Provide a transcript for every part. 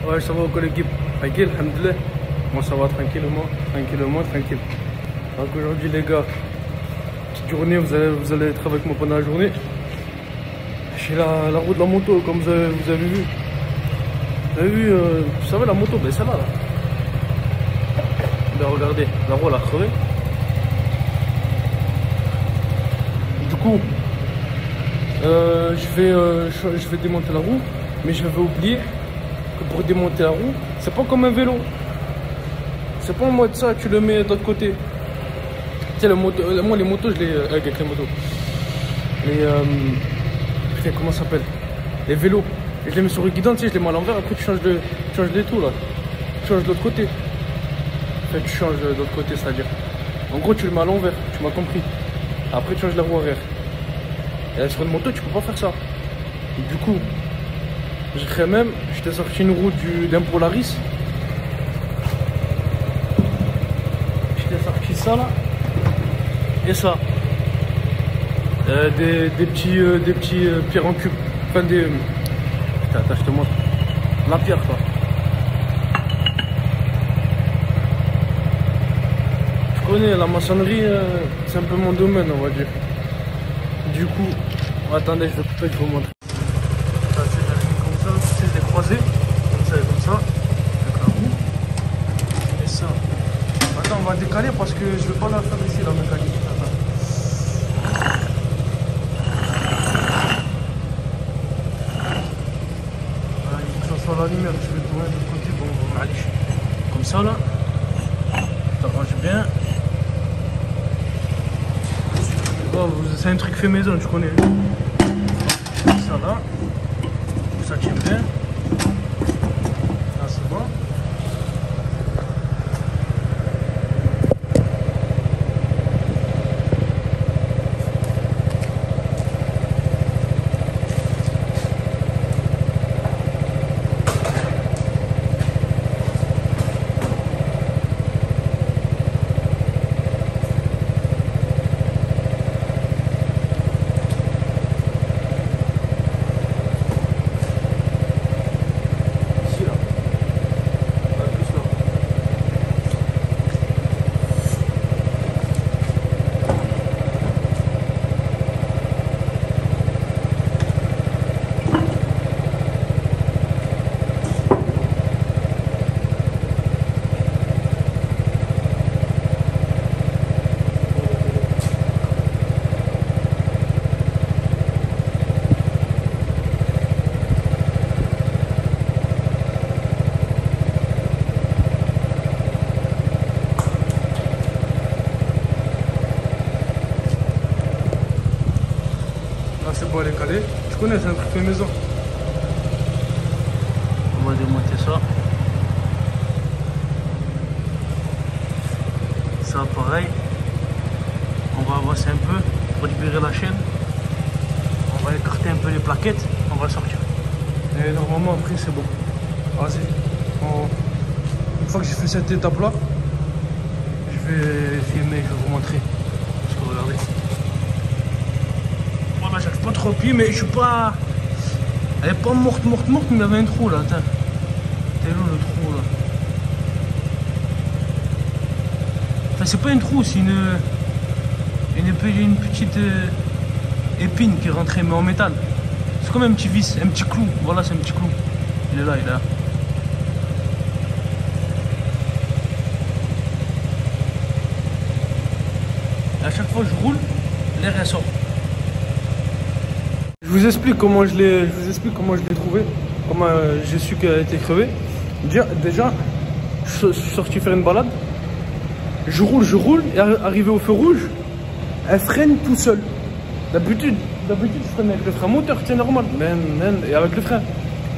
Ouais, ça va au collectif. Tranquille, alhamdoulilah. Moi ça va tranquillement, tranquille. Donc aujourd'hui les gars, petite journée, vous allez être avec moi pendant la journée. J'ai la roue de la moto, comme vous avez vu. Vous avez vu, vous savez la moto, ben celle-là là. Ben regardez, la roue elle a crevé. Du coup, je vais démonter la roue, mais j'avais oublié que pour démonter la roue, c'est pas comme un vélo. C'est pas en mode ça, tu le mets de l'autre côté. Tu sais, moi les motos, je les. Avec les motos. Putain, comment ça s'appelle? Les vélos. Et je les mets sur le guidon, tu sais, je les mets à l'envers, après tu changes les tout là. Tu changes de l'autre côté. Enfin, tu changes de l'autre côté, c'est-à-dire. En gros, tu le mets à l'envers, tu m'as compris. Après, tu changes la roue arrière. Et là, sur une moto, tu peux pas faire ça. Et du coup, je t'ai sorti une roue d'un Polaris. Je t'ai sorti ça là. Et ça. Des petits pierres en cube. Enfin, des. Putain, attends, je te montre. La pierre, quoi. Je connais la maçonnerie, c'est un peu mon domaine, on va dire. Du coup, attendez, je vais couper, je vais vous montrer. Ça, c'est comme ça, c'est des croisés, comme ça et comme ça, avec la roue. Et ça. Attends, on va décaler parce que je vais pas la faire ici, la mécanique. Attends. Voilà, il faut que ça soit la lumière, je vais tourner de l'autre côté, bon, allez. Comme ça là. T'arranges bien. Oh, c'est un truc fait maison, tu connais. Ça là, ça tient bien. Là c'est bon. C'est bon, elle est calée. Tu connais, c'est un truc fait maison. On va démonter ça. Ça, pareil. On va avancer un peu pour libérer la chaîne. On va écarter un peu les plaquettes. On va sortir. Et normalement, après, c'est bon. Vas-y. Une fois que j'ai fait cette étape-là, je vais filmer, je vais vous montrer. Parce que regardez. J'arrive pas trop pied, mais je suis pas. Elle est pas morte, mais il y avait un trou là. Attends. T'es où le trou là? Enfin, c'est pas un trou, c'est une petite épine qui est rentrée, mais en métal. C'est comme un petit vis, un petit clou. Voilà, c'est un petit clou. Il est là, il est là. Et à chaque fois que je roule, l'air elle sort. Je vous explique comment je l'ai trouvé, comment j'ai su qu'elle a été crevée. Déjà, je suis sorti faire une balade. Je roule, et arrivé au feu rouge, elle freine tout seul. D'habitude, je freine avec le frein moteur, c'est normal, et avec le frein.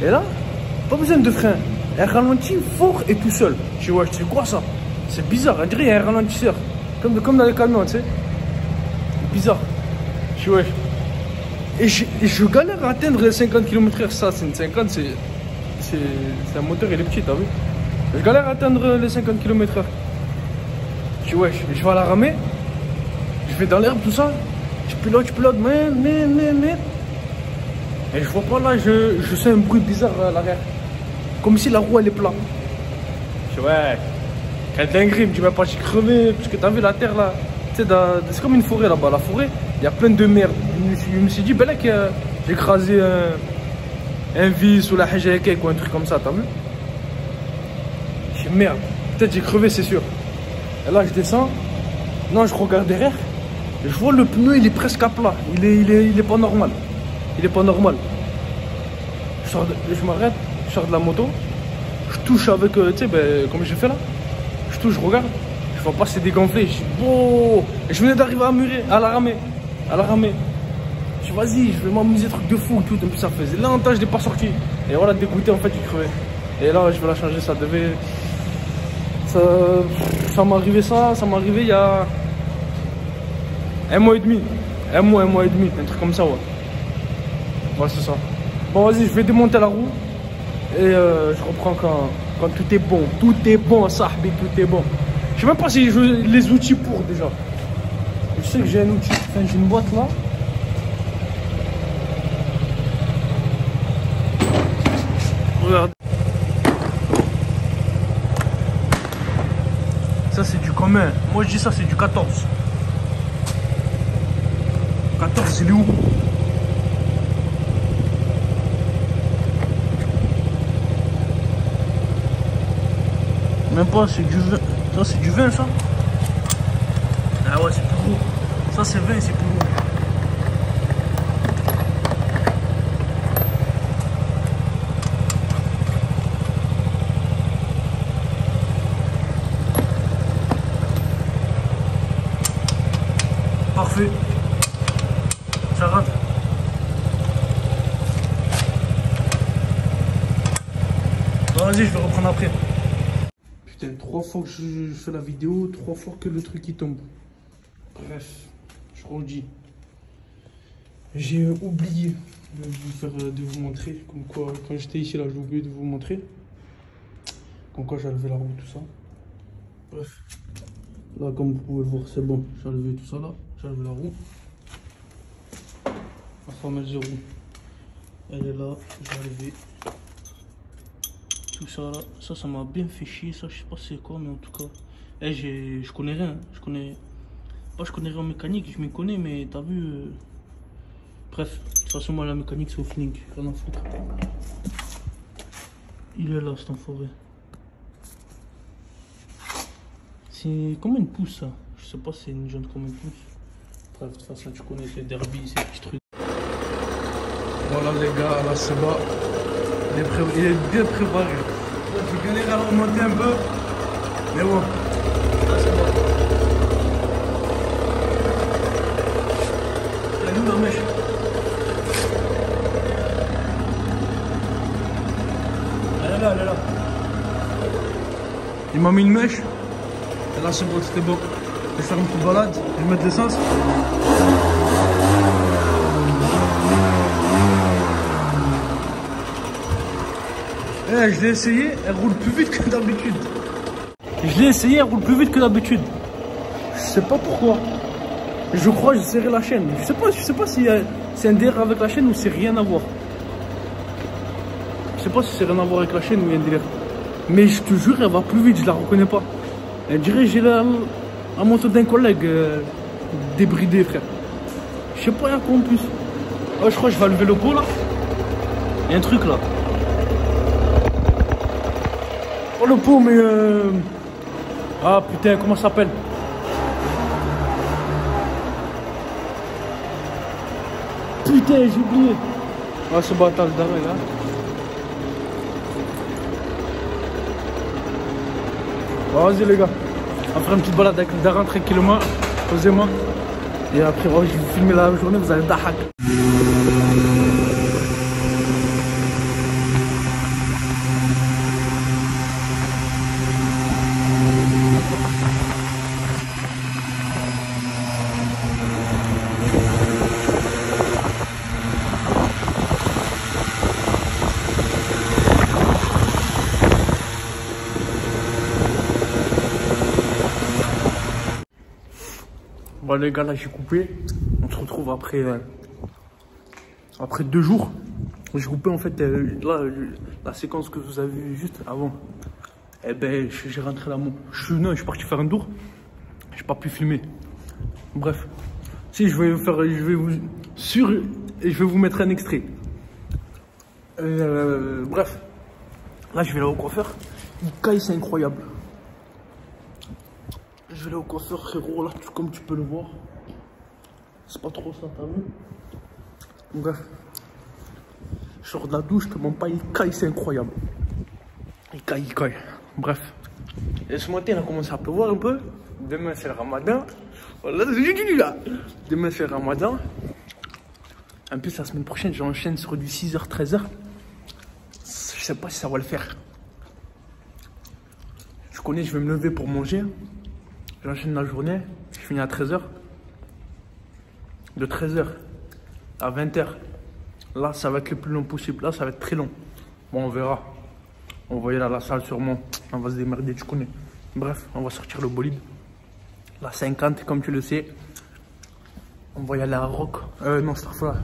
Et là, pas besoin de frein. Elle ralentit fort et tout seul. Je vois, c'est quoi ça? C'est bizarre, on dirait qu'il y a un ralentisseur. Comme dans les camions, tu sais. Bizarre. Je vois. Et je galère à atteindre les 50 km/h. Ça, c'est une 50, c'est un moteur, il est petit, t'as vu? Je galère à atteindre les 50 km/h. Je vois, je vais à la ramer. Je vais dans l'herbe, tout ça. Je pilote, mais. Et je vois pas là, je sens un bruit bizarre à l'arrière. comme si la roue elle est plate. Je dis ouais, quelle dinguerie, il me dit même pas j'ai crevé, parce que t'as vu la terre là, tu sais, c'est comme une forêt là-bas, la forêt, il y a plein de merde. Je me suis dit, ben là que j'ai écrasé un vis ou la hajake ou un truc comme ça, t'as vu? Je dis merde, peut-être j'ai crevé, c'est sûr. Et là je descends, non je regarde derrière, et je vois le pneu il est presque à plat, il est pas normal. Il est pas normal. Je m'arrête, je sors de la moto, je touche avec, tu sais, ben, comme j'ai fait là, je touche, je regarde, je vois pas c'est dégonflé, je dis oh, et je venais d'arriver à la ramée, je dis vas-y, je vais m'amuser, truc de fou, tout, et puis ça faisait longtemps, je l'ai pas sorti, et voilà, dégoûté en fait, il crevait, et là je vais la changer, ça m'est arrivé il y a un mois et demi, un mois et demi, un truc comme ça, ouais. Ouais, c'est ça. Bon, vas-y, je vais démonter la roue. Et je reprends quand tout est bon. Tout est bon, sahbi, tout est bon. Je sais même pas si j'ai les outils pour déjà. Je sais que j'ai un outil. Enfin, j'ai une boîte là. Regarde. Ça, c'est du commun. Moi, je dis ça, c'est du 14. 14, il est où? Même pas, c'est du vin. Ça, c'est du vin, ça? Ah ouais, c'est plus gros. Ça, c'est vin, c'est plus gros. Parfait. Ça rentre. Bon, vas-y, je vais reprendre après. Putain, 3 fois que je fais la vidéo, 3 fois que le truc il tombe. Bref, je redis. J'ai oublié de vous montrer. Comme quoi, quand j'étais ici là, j'ai oublié de vous montrer. Comme quoi, j'ai levé la roue, tout ça. Bref. Là, comme vous pouvez le voir, c'est bon. J'ai levé tout ça là. J'ai levé la roue. La fameuse roue. Elle est là. J'ai levé. Tout ça là, ça m'a bien fait chier, ça je sais pas c'est quoi, mais en tout cas, je connais rien, je connais rien en mécanique, je m'y connais, mais t'as vu, bref, de toute façon moi la mécanique c'est au feeling, rien à foutre. Il est là cet enfoiré. C'est combien de pouces ça? Je sais pas c'est une jante combien de pouces. Bref, de toute façon tu connais ces derby, ces petits trucs. Voilà les gars, là c'est bas. Il est bien préparé. Je galère à remonter un peu. Mais bon. Là c'est bon. Elle est où la mèche? Elle est là, elle est là. Il m'a mis une mèche. Et là c'est bon, c'était bon. Je vais faire une petite balade. Je vais mettre l'essence. Je l'ai essayé, elle roule plus vite que d'habitude. Je sais pas pourquoi. Je crois que j'ai serré la chaîne. Je sais pas si c'est un délire avec la chaîne ou c'est rien à voir. Je sais pas si c'est rien à voir avec la chaîne ou il y a un délire. Mais je te jure, elle va plus vite, je la reconnais pas. Elle dirait j'ai la moto d'un collègue débridé, frère. Je sais pas, il y a quoi en plus. Oh, je crois que je vais lever le pot là. Il y a un truc là. Oh le pot, mais ah putain, comment ça s'appelle? Putain, j'ai oublié. Ah, ce bâtard le daron là. Bon, vas-y les gars. On va faire une petite balade avec le daron tranquillement. Posez-moi. Et après, oh, je vais vous filmer la journée, vous allez dahak. Bon les gars, là j'ai coupé. On se retrouve après 2 jours. Je coupais en fait, là, la séquence que vous avez vue juste avant. Eh ben, j'ai rentré là. Non, je suis parti faire un tour. J'ai pas pu filmer. Bref. Si, je vais vous et je vais vous mettre un extrait. Bref. Là, je vais là au coiffeur. Il caille, c'est incroyable. Je vais là au coiffeur, frérot. Là, comme tu peux le voir. C'est pas trop ça, t'as vu? Bref. Je sors de la douche, je te mens pas, il caille, c'est incroyable. Il caille. Bref. Et ce matin, il a commencé à pleuvoir un peu. Demain, c'est le ramadan. Voilà, demain, c'est le ramadan. En plus, la semaine prochaine, j'enchaîne sur du 6h, 13h. Je sais pas si ça va le faire. Je connais, je vais me lever pour manger. J'enchaîne la journée. Je finis à 13h. De 13h à 20h. Là, ça va être le plus long possible. Là, ça va être très long. Bon, on verra. On va y aller à la salle sûrement. On va se démerder, tu connais. Bref, on va sortir le bolide. La 50, comme tu le sais. On va y aller à Rock. Non, c'est là.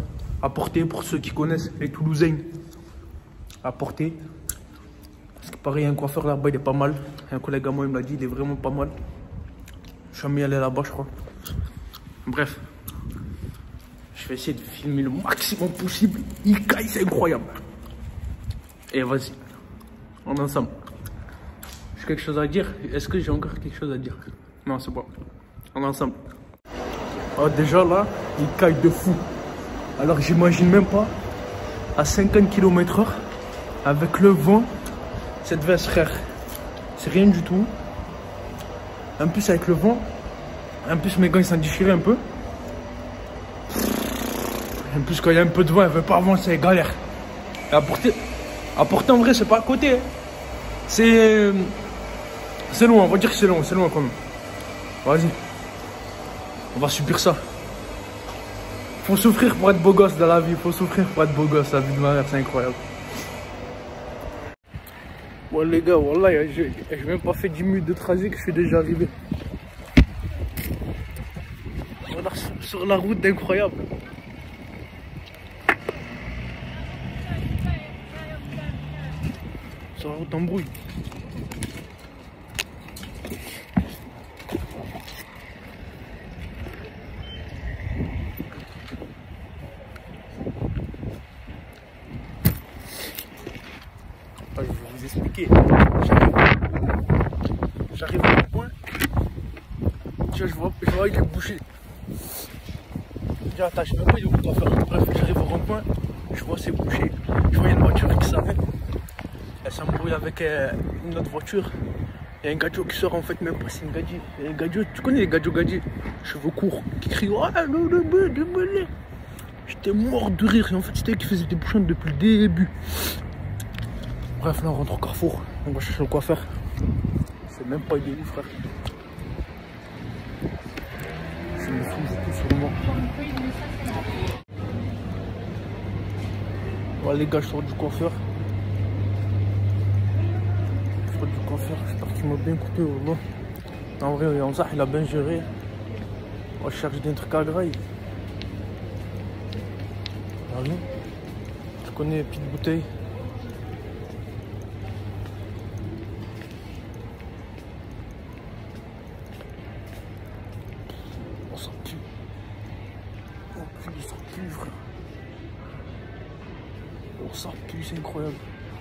À Portée, pour ceux qui connaissent, les Toulousains. À Portée. Parce que pareil, un coiffeur là-bas, il est pas mal. Un collègue à moi, il me l'a dit, il est vraiment pas mal. Je suis jamais allé là-bas, je crois. Bref. Je vais essayer de filmer le maximum possible. Il caille, c'est incroyable. Et vas-y. On est ensemble. J'ai quelque chose à dire. Est-ce que j'ai encore quelque chose à dire? Non, c'est bon. On est ensemble. Oh, déjà là, il caille de fou. Alors j'imagine même pas. À 50 km/h. Avec le vent. Cette veste, frère. C'est rien du tout. En plus avec le vent. En plus mes gants ils sont déchirés un peu. En plus, quand il y a un peu de vent, elle ne veut pas avancer, c'est galère. Et à Portée, en vrai, c'est pas à côté. Hein. C'est loin, on va dire que c'est loin quand même. Vas-y. On va subir ça. Faut souffrir pour être beau gosse dans la vie. Faut souffrir pour être beau gosse. La vie de ma mère, c'est incroyable. Bon, les gars, voilà, j'ai même pas fait 10 minutes de trajet que je suis déjà arrivé. Voilà, sur la route incroyable. Sur la route embrouille. Je vais vous expliquer. J'arrive à un point. Je vois il est bouché. Je dis attends, je sais même pas il est où quoi faire. Bref, j'arrive au rond-point, je vois c'est bouché. Je vois une voiture qui s'arrête. Elle s'embrouille avec une autre voiture. Il y a un gadjo qui sort en fait, même pas c'est une gadji. Un gadjo, tu connais les gadji, cheveux courts, qui crient oh le. J'étais mort de rire. Et en fait c'était eux qui faisaient des bouchons depuis le début. Bref, là on rentre au Carrefour. On va chercher le coiffeur. C'est même pas il est où, frère. Je me fous tout sur moi. Voilà les gars, je sors du coiffeur. J'espère qu'il m'a bien coupé. Voilà. En vrai, Ansah il a bien géré. On cherche des trucs à graille. Voilà. Tu connais les petites bouteilles. Oh ça pue. Oh pue, ça pue frère. Oh ça pue, c'est incroyable.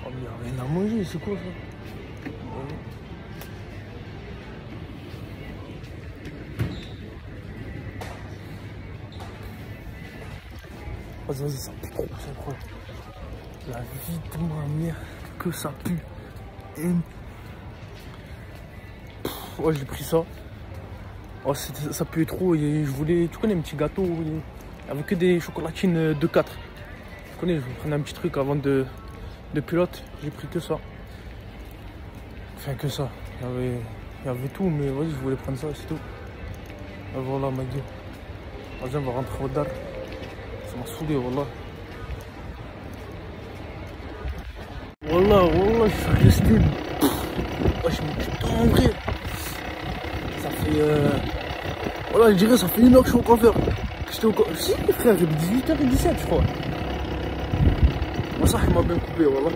Oh mais y'a rien à manger, c'est quoi ça? Vas-y, ça pue trop, c'est incroyable. La vie de ma mère, que ça pue. Et... ouais, j'ai pris ça. Oh, ça pue trop. Et je voulais, tu connais, un petit gâteau avec que des chocolatines de 4. Tu connais, je prenais un petit truc avant de pilote. J'ai pris que ça. Enfin, que ça. Il y avait tout, mais vas-y, je voulais prendre ça, c'est tout. Et voilà, ma gueule. Vas-y, on va rentrer au dar. Ça m'a saoulé, wallah. Wallah, je suis resté. Ouais, je me en vrai. Ça fait. Voilà, je dirais, ça fait 1 heure que je suis au coiffeur. J'étais au coiffeur. Si, frère, j'ai 18h17, je crois. Ça, il m'a bien coupé, voilà.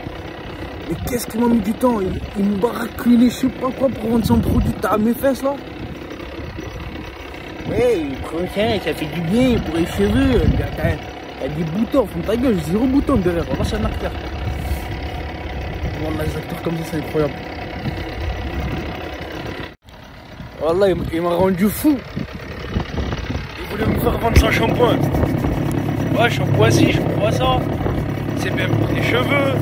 Mais qu'est-ce qu'il m'a mis du temps? Il me baraculait, je sais pas quoi, pour vendre son produit. T'as mes fesses là? Ouais, prochain, ça fait du bien pour les cheveux. T'as des boutons, fond ta gueule, j'ai 0 bouton derrière. Voilà, c'est un acteur. Voilà, les acteurs comme ça, c'est incroyable. Voilà, il m'a rendu fou. Il voulait me faire vendre son shampoing. Ouais, shampoing ci, shampoing ça. C'est bien pour tes cheveux.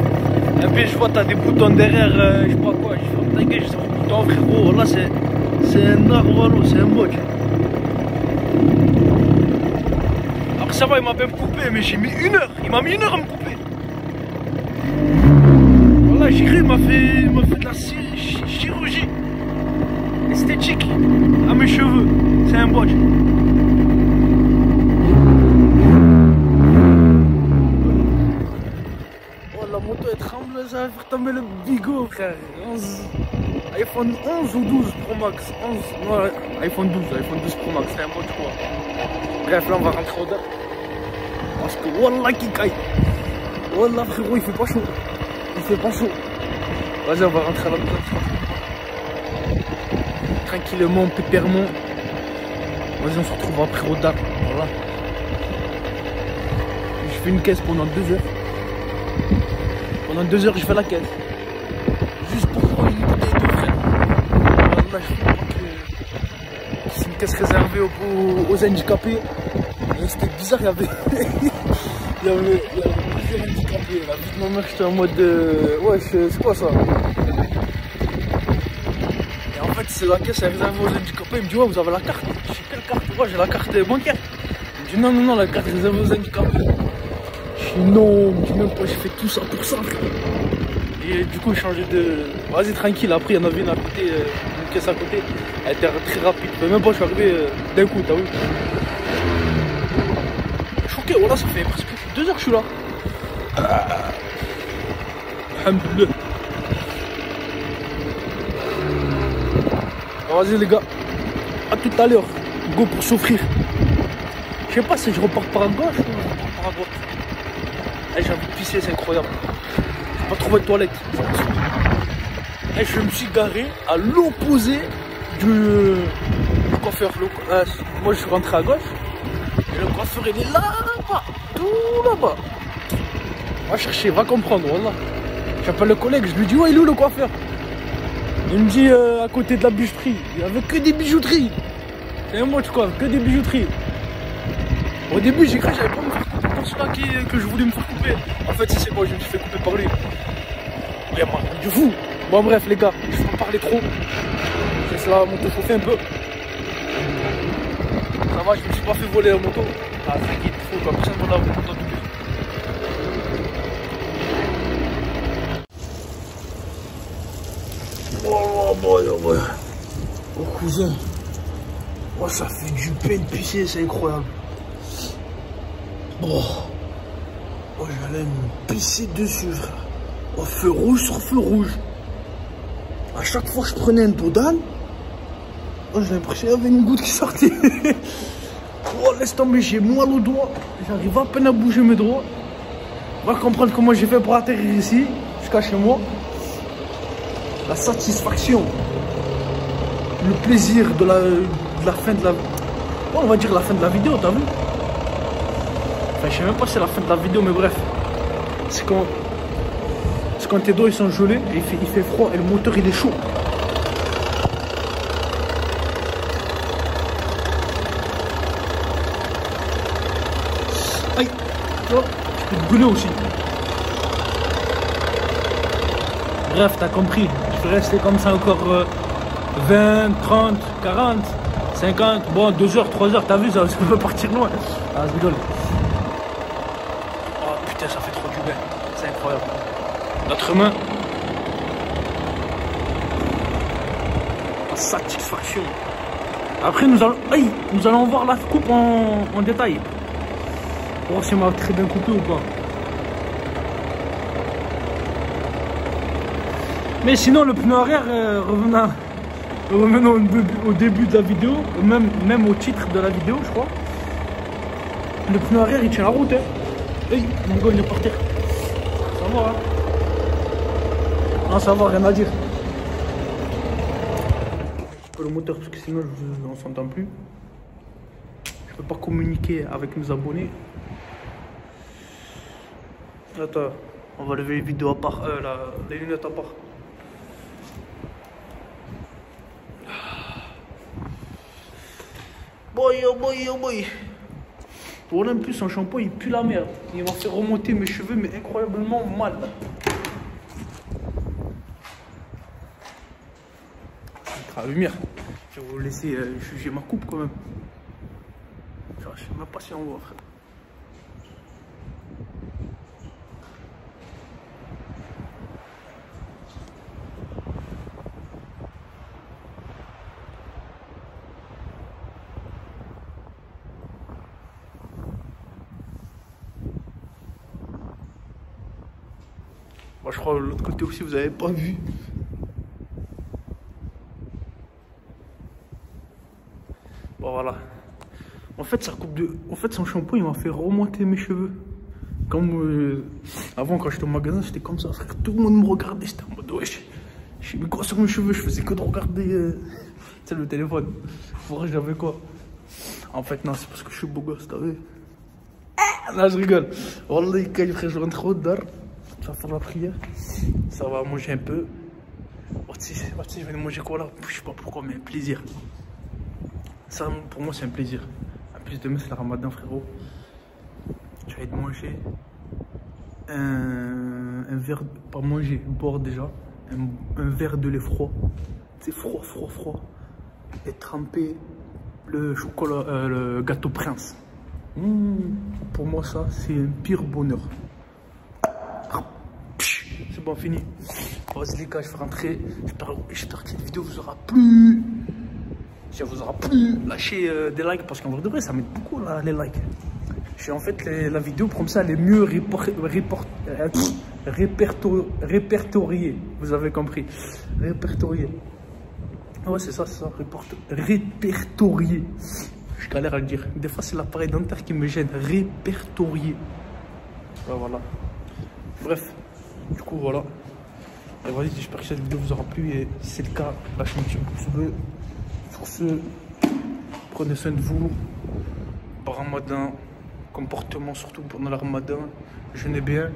Et puis je vois t'as des boutons derrière, je sais pas quoi. Je fais ta gueule, j'ai 0 boutons, frérot. Voilà, c'est un narwhalo, c'est un bot. Après ça va, il m'a bien coupé, mais j'ai mis 1 heure. Il m'a mis 1 heure à me couper. Voilà, j'ai cru, il m'a fait de la chirurgie esthétique à mes cheveux. C'est un bot. Oh, la moto elle tremble, ça va faire tomber le bigot, frère. iPhone 11 ou 12 Pro Max. 11, non, iPhone 12 Pro Max, c'est un bon choix. Bref, là on va rentrer au date. Parce que wallah qui caille. Wallah frérot, il fait pas chaud. Il fait pas chaud. Vas-y, on va rentrer à la maison. Tranquillement, pépèrement. Vas-y, on se retrouve après au date. Voilà. Je fais une caisse pendant 2 heures. Pendant 2 heures, je fais la caisse. Juste pour prendre une bouteille de frère. Voilà, c'est une caisse réservée aux handicapés. Et c'était bizarre, il y avait plusieurs handicapés. La vie de ma mère, j'étais en mode ouais, c'est quoi ça? Et en fait, c'est la caisse réservée aux handicapés. Il me dit, ouais, vous avez la carte? Je dis, quelle carte? Ouais, j'ai la carte bancaire. Il me dit, non, la carte réservée aux handicapés. Je dis, non, je dis même pas, j'ai fait tout ça pour ça. Et du coup, j'ai changé de. Vas-y, tranquille. Après, il y en avait une à côté, une caisse à côté. Elle était très rapide. Mais même pas, je suis arrivé d'un coup, t'as vu? Choqué, voilà, ça fait presque 2 heures que je suis là. Alhamdoulilah. Vas-y, les gars. À tout à l'heure. Go pour souffrir. Je sais pas si je repars par gauche ou je repars par droite. J'ai envie de pisser, c'est incroyable. J'ai pas trouvé de toilette. Et je me suis garé à l'opposé du coiffeur. Moi je suis rentré à gauche. Et le coiffeur il est là-bas. Tout là-bas. Va chercher, va comprendre, voilà. J'appelle le collègue, je lui dis ouais, il est où le coiffeur? Il me dit à côté de la bijouterie. Il n'y avait que des bijouteries. C'est un moche quoi, que des bijouteries. Au début j'ai cru que j'avais pas me faire couper par celui-là que je voulais me faire couper. En fait si c'est moi, je me suis fait couper par lui. Il m'a rendu fou. Bon bref les gars, je vais pas parler trop. Je laisse la moto chauffer un peu. Ça va, je me suis pas fait voler la moto. Ah t'inquiète, il faut quoi, personne ne va la moto double. Ouais. Oh cousin. Oh ça fait du bien de pisser, c'est incroyable. Oh, j'allais me pisser dessus, frère. Oh, feu rouge sur feu rouge. À chaque fois que je prenais un dos d'âne, oh, j'ai l'impression qu'il y avait une goutte qui sortait. Oh, laisse tomber, j'ai mal au doigt. J'arrive à peine à bouger mes doigts. On va comprendre comment j'ai fait pour atterrir ici, jusqu'à chez moi. La satisfaction, le plaisir de la fin de la... Oh, on va dire la fin de la vidéo, t'as vu? Enfin, je sais même pas si c'est la fin de la vidéo, mais bref. C'est quand tes doigts ils sont gelés, et il fait froid et le moteur il est chaud. Aïe, tu vois, je peux te brûler aussi. Bref, t'as compris. Je vais rester comme ça encore 20, 30, 40, 50, bon 2 heures, 3 heures, t'as vu ça peut partir loin. Ah, je rigole. Oh putain, ça fait trop du bien. C'est incroyable. Notre main. La satisfaction. Après, nous allons voir la coupe en détail. Pour voir si on m'a très bien coupé ou pas. Mais sinon, le pneu arrière, revenons au début de la vidéo, même au titre de la vidéo, je crois. Le pneu arrière, il tient la route. Hein. Hey, mon gars, il est par terre. Ça va. Hein. Non, ça va, rien à dire. Je peux le moteur parce que sinon on s'entend plus. Je peux pas communiquer avec nos abonnés. Attends, on va lever les vidéos à part, les lunettes à part. Boy, oh boy, oh boy. Pour en plus, un shampoing, il pue la merde. Il m'a fait remonter mes cheveux, mais incroyablement mal. La lumière. Je vais vous laisser juger ma coupe quand même. Je sais même pas si on voit, frère. Moi, je crois de l'autre côté aussi, vous avez pas vu. Bon, voilà. En fait, son shampoing, il m'a fait remonter mes cheveux. Comme avant, quand j'étais au magasin, j'étais comme ça, frère. Tout le monde me regardait, j'étais en mode wesh. J'ai mis quoi sur mes cheveux, je faisais que de regarder le téléphone. Faudrait que j'avais quoi. En fait, non, c'est parce que je suis beau gosse, t'as vu. Là, je rigole. Wallah, quand je rentre au dar. Ça va faire la prière, ça va manger un peu. Je vais manger quoi là? Je sais pas pourquoi, mais plaisir. Ça, pour moi, c'est un plaisir. En plus, demain, c'est le ramadan, frérot. Je vais te manger un verre, pas manger, boire déjà. Un verre de lait froid. C'est froid. Et tremper le chocolat, le gâteau Prince. Pour moi, ça, c'est un pire bonheur. C'est bon, fini. Vas-y les gars, je vais rentrer. J'espère que cette vidéo vous aura plu. Si elle vous aura plu, lâchez des likes parce qu'en vrai de vrai, ça m'aide beaucoup là, les likes. En fait, la vidéo, comme ça, elle est mieux répertoriée. Vous avez compris. Répertoriée. Ouais, c'est ça. Répertoriée. Je galère à le dire. Des fois, c'est l'appareil dentaire qui me gêne. Répertoriée. Ouais, voilà. Bref. Du coup, voilà. Et vas-y, j'espère que cette vidéo vous aura plu. Et si c'est le cas, lâchez un petit pouce bleu. Sur ce, prenez soin de vous. Bon ramadan, comportement surtout pendant le ramadan. Jeûnez bien.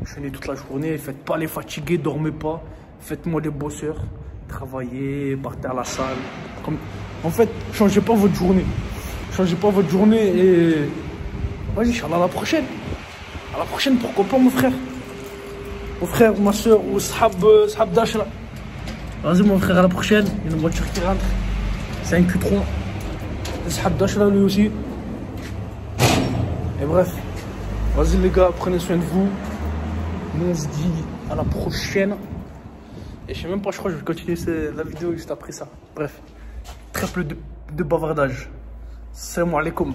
Jeûnez toute la journée. Faites pas les fatigués, dormez pas. Faites-moi les bosseurs. Travaillez, partez à la salle. En fait, changez pas votre journée. Changez pas votre journée et... Vas-y, Inch'Allah, à la prochaine. À la prochaine, pourquoi pas, mon frère? Mon frère, ma soeur, ou Sahab Dashra. Vas-y, mon frère, à la prochaine. Il y a une voiture qui rentre. C'est un Q3. Sahab Dashra, lui aussi. Et bref. Vas-y, les gars, prenez soin de vous. Nous, on se dit à la prochaine. Et je sais même pas, je crois que je vais continuer la vidéo juste après ça. Bref. Très peu de bavardage. Salam alaikum.